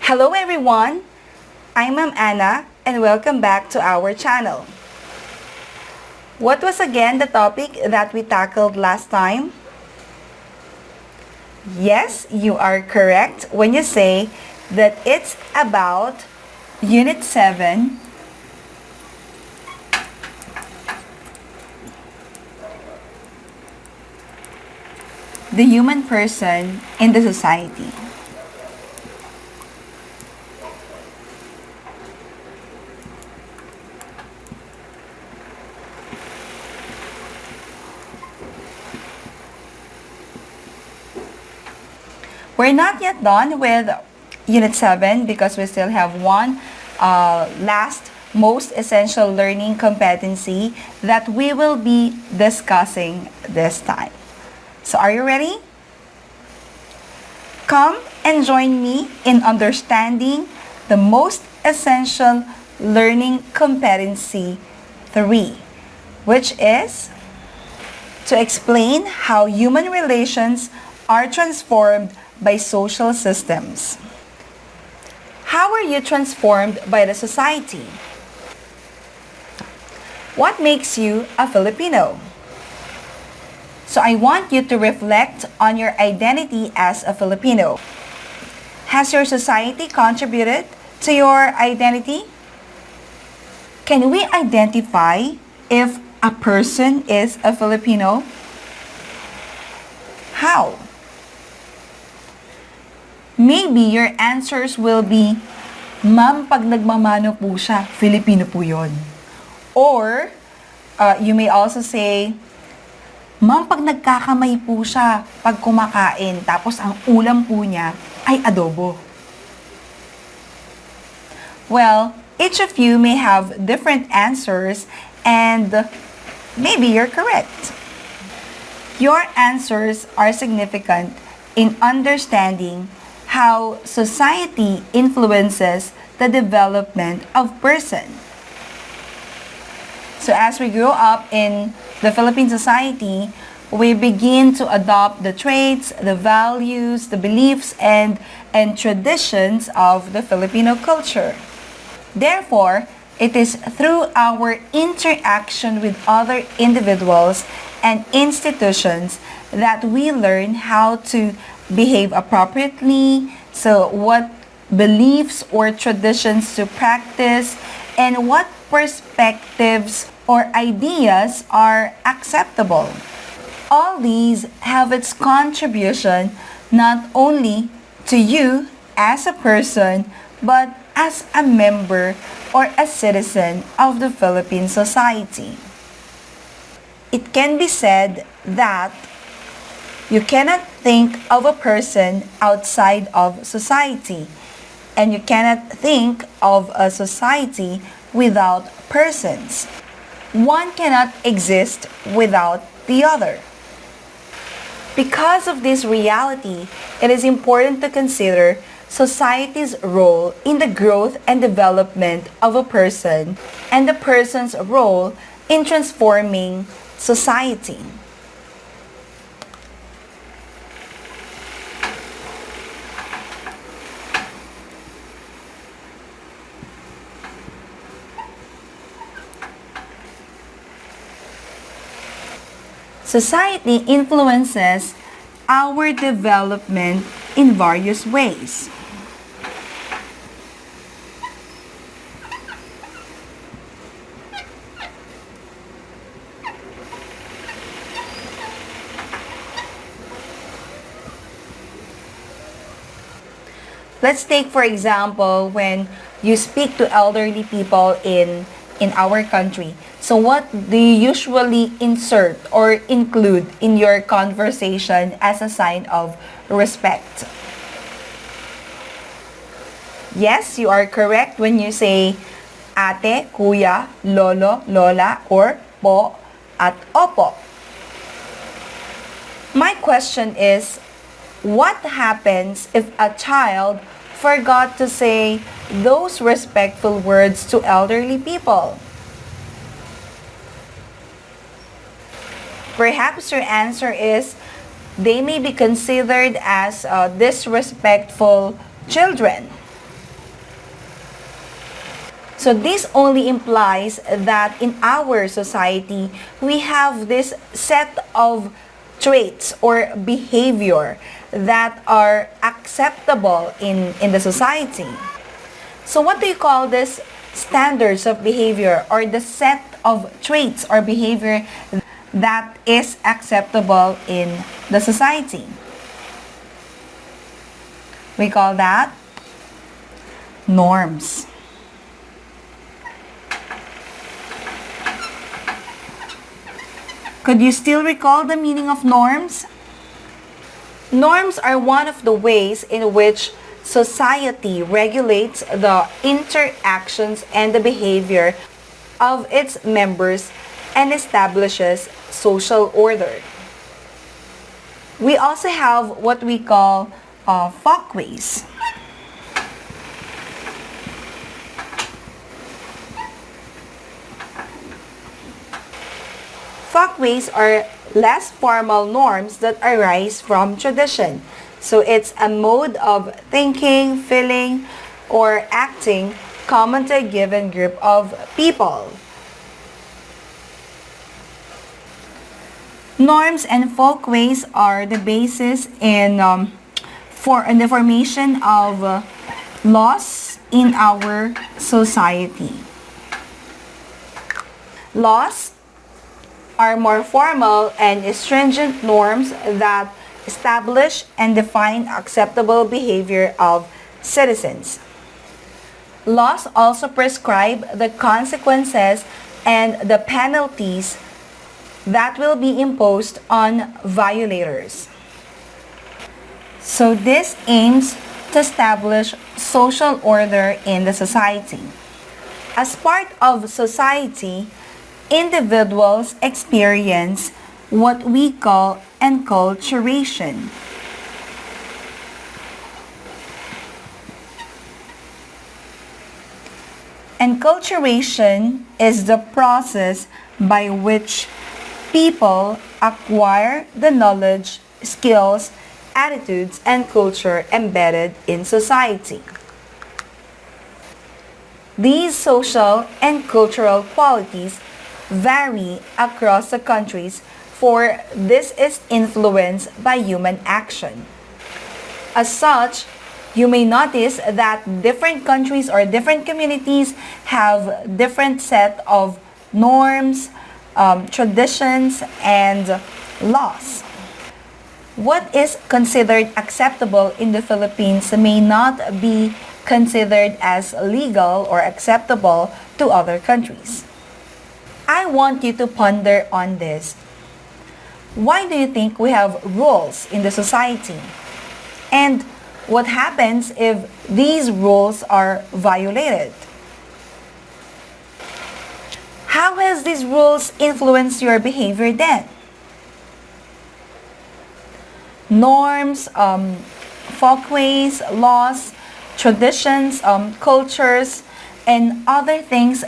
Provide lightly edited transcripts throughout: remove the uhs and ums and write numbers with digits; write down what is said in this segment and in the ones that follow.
Hello everyone, I'm Ma'am Anna and welcome back to our channel. What was again the topic that we tackled last time? Yes, you are correct when you say that it's about Unit 7, the human person in the society. We're not yet done with Unit 7 because we still have one last most essential learning competency that we will be discussing this time. So are you ready? Come and join me in understanding the most essential learning competency 3, which is to explain how human relations are transformed by social systems. How are you transformed by the society? What makes you a Filipino? So I want you to reflect on your identity as a Filipino. Has your society contributed to your identity? Can we identify if a person is a Filipino? How? Maybe your answers will be, Ma'am, pag nagmamano po siya, Filipino po yun. Or, you may also say, Ma'am, pag nagkakamay po siya, pag kumakain, tapos ang ulam po niya ay adobo. Well, each of you may have different answers and maybe you're correct. Your answers are significant in understanding how society influences the development of person. So as we grow up in the Philippine society, we begin to adopt the traits, the values, the beliefs, and traditions of the Filipino culture. Therefore, it is through our interaction with other individuals and institutions that we learn how to behave appropriately, so what beliefs or traditions to practice, and what perspectives or ideas are acceptable. All these have its contribution not only to you as a person, but as a member or a citizen of the Philippine society. It can be said that you cannot think of a person outside of society, and you cannot think of a society without persons. One cannot exist without the other. Because of this reality, it is important to consider society's role in the growth and development of a person and the person's role in transforming society. Society influences our development in various ways. Let's take for example when you speak to elderly people in our country. So what do you usually insert or include in your conversation as a sign of respect? Yes, you are correct when you say ate, kuya, lolo, lola, or po at opo. My question is, what happens if a child forgot to say those respectful words to elderly people? Perhaps your answer is they may be considered as disrespectful children. So this only implies that in our society, we have this set of traits or behavior that are acceptable in the society. So what do you call this standards of behavior or the set of traits or behavior that is acceptable in the society? We call that norms. Could you still recall the meaning of norms? Norms are one of the ways in which society regulates the interactions and the behavior of its members and establishes social order. We also have what we call folkways. Folkways are less formal norms that arise from tradition. So it's a mode of thinking, feeling, or acting common to a given group of people. Norms and folkways are the basis in the formation of laws in our society. Laws are more formal and stringent norms that establish and define acceptable behavior of citizens. Laws also prescribe the consequences and the penalties that will be imposed on violators. So this aims to establish social order in the society. As part of society, individuals experience what we call enculturation. Enculturation is the process by which people acquire the knowledge, skills, attitudes, and culture embedded in society. These social and cultural qualities vary across the countries, for this is influenced by human action. As such, you may notice that different countries or different communities have different set of norms, traditions, and laws. What is considered acceptable in the Philippines may not be considered as legal or acceptable to other countries. I want you to ponder on this. Why do you think we have rules in the society? And what happens if these rules are violated? How has these rules influenced your behavior then? Norms, folkways, laws, traditions, cultures, and other things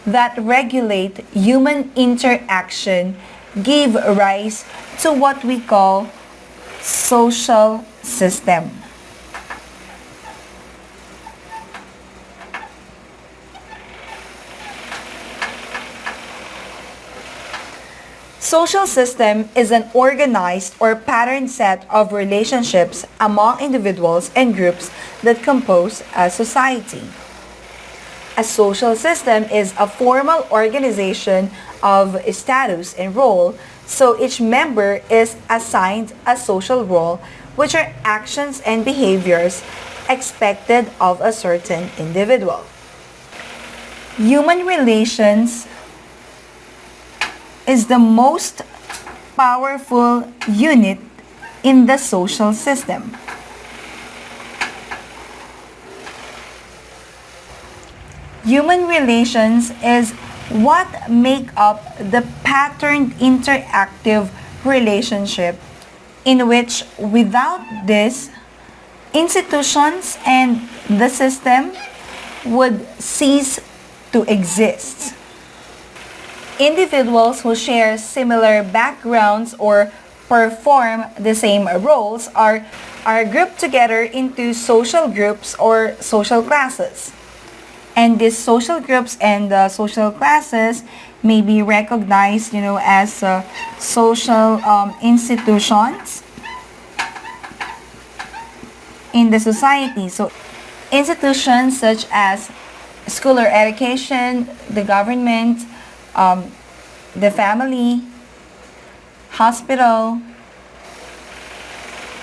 that regulate human interaction give rise to what we call social system. Social system is an organized or patterned set of relationships among individuals and groups that compose a society. A social system is a formal organization of status and role, so each member is assigned a social role, which are actions and behaviors expected of a certain individual. Human relations is the most powerful unit in the social system. Human relations is what make up the patterned interactive relationship in which without this, institutions and the system would cease to exist. Individuals who share similar backgrounds or perform the same roles are grouped together into social groups or social classes. And these social groups and social classes may be recognized, as social institutions in the society. So institutions such as school or education, the government, the family, hospital,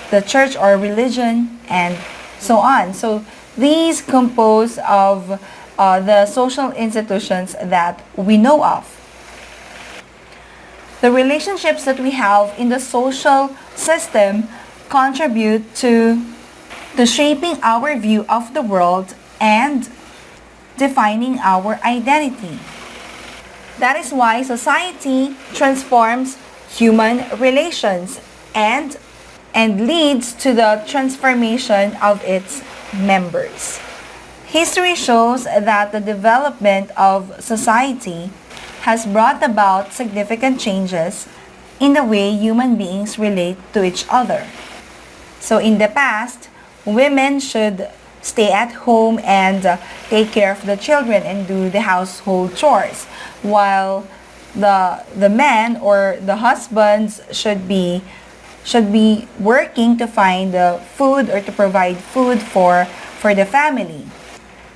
the church or religion, and so on. So these compose of the social institutions that we know of. The relationships that we have in the social system contribute to shaping our view of the world and defining our identity. That is why society transforms human relations and leads to the transformation of its members. History shows that the development of society has brought about significant changes in the way human beings relate to each other. So in the past, women should stay at home and take care of the children and do the household chores, while the men or the husbands should be working to find the food or to provide food for the family.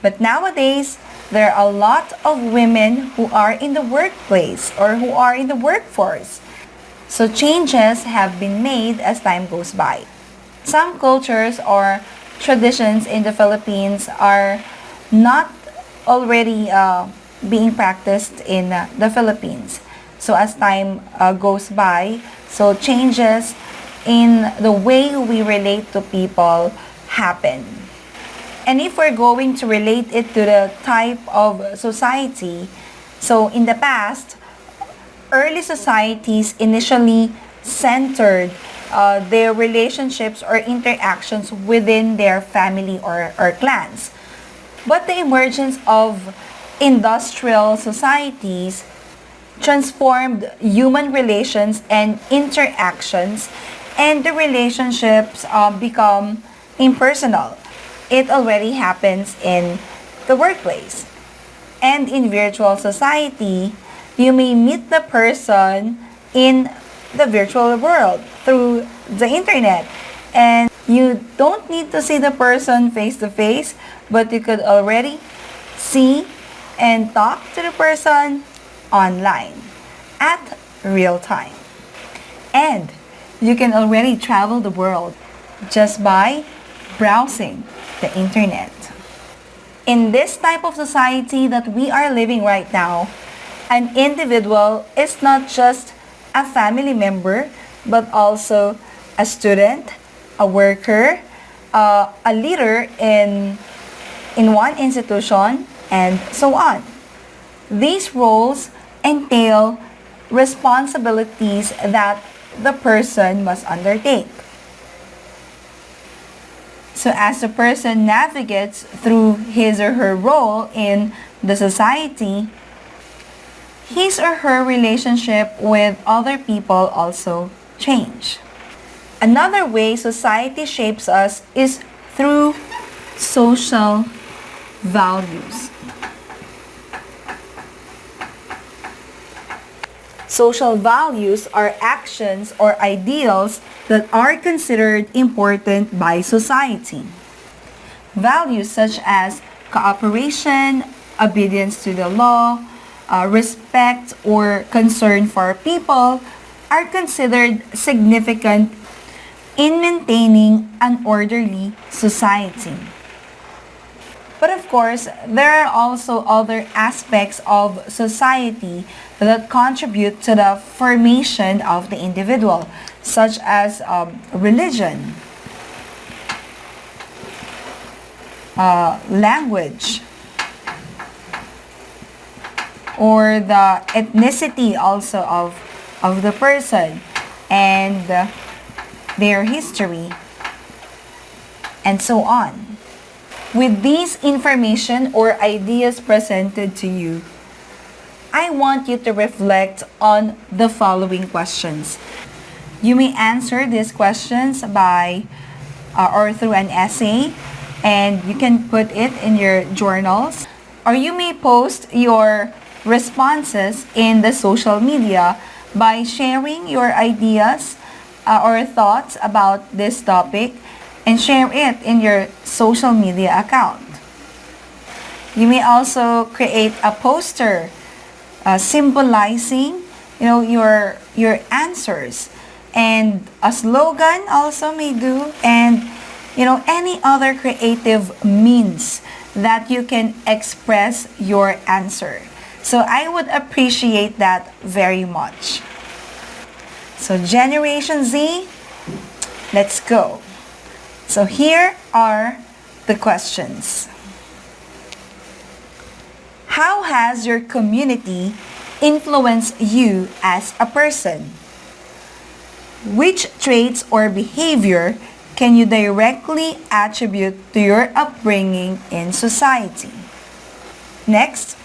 But nowadays, there are a lot of women who are in the workplace or who are in the workforce. So changes have been made as time goes by. Some cultures or traditions in the Philippines are not already being practiced in the Philippines. So as time goes by, so changes in the way we relate to people happen. And if we're going to relate it to the type of society, so in the past, early societies initially centered their relationships or interactions within their family or clans. But the emergence of industrial societies transformed human relations and interactions, and the relationships become impersonal. It already happens in the workplace. And in virtual society, you may meet the person in the virtual world through the internet. And you don't need to see the person face to face, but you could already see and talk to the person online at real time. And you can already travel the world just by browsing the internet. In this type of society that we are living right now, an individual is not just a family member, but also a student, a worker, a leader in one institution, and so on. These roles entail responsibilities that the person must undertake. So as the person navigates through his or her role in the society, his or her relationship with other people also change. Another way society shapes us is through social values. Social values are actions or ideals that are considered important by society. Values such as cooperation, obedience to the law, respect or concern for people are considered significant in maintaining an orderly society. But of course, there are also other aspects of society that contribute to the formation of the individual, such as religion, language, or the ethnicity also of the person, and their history, and so on. With these information or ideas presented to you, I want you to reflect on the following questions. You may answer these questions by or through an essay, and you can put it in your journals. or you may post your responses in the social media by sharing your ideas or thoughts about this topic and share it in your social media account. You may also create a poster symbolizing your answers, and a slogan also may do, and any other creative means that you can express your answer. So I would appreciate that very much. So Generation Z, let's go. So here are the questions. How has your community influenced you as a person? Which traits or behavior can you directly attribute to your upbringing in society? Next,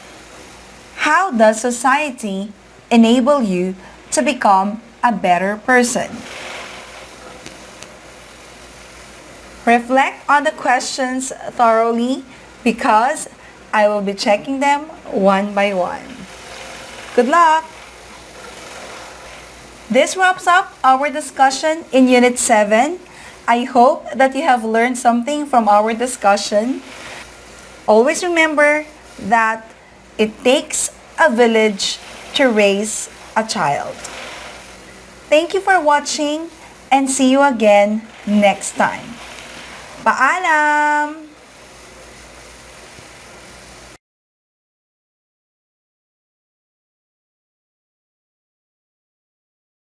how does society enable you to become a better person? Reflect on the questions thoroughly because I will be checking them one by one. Good luck! This wraps up our discussion in Unit 7. I hope that you have learned something from our discussion. Always remember that it takes a village to raise a child. Thank you for watching and see you again next time. Paalam!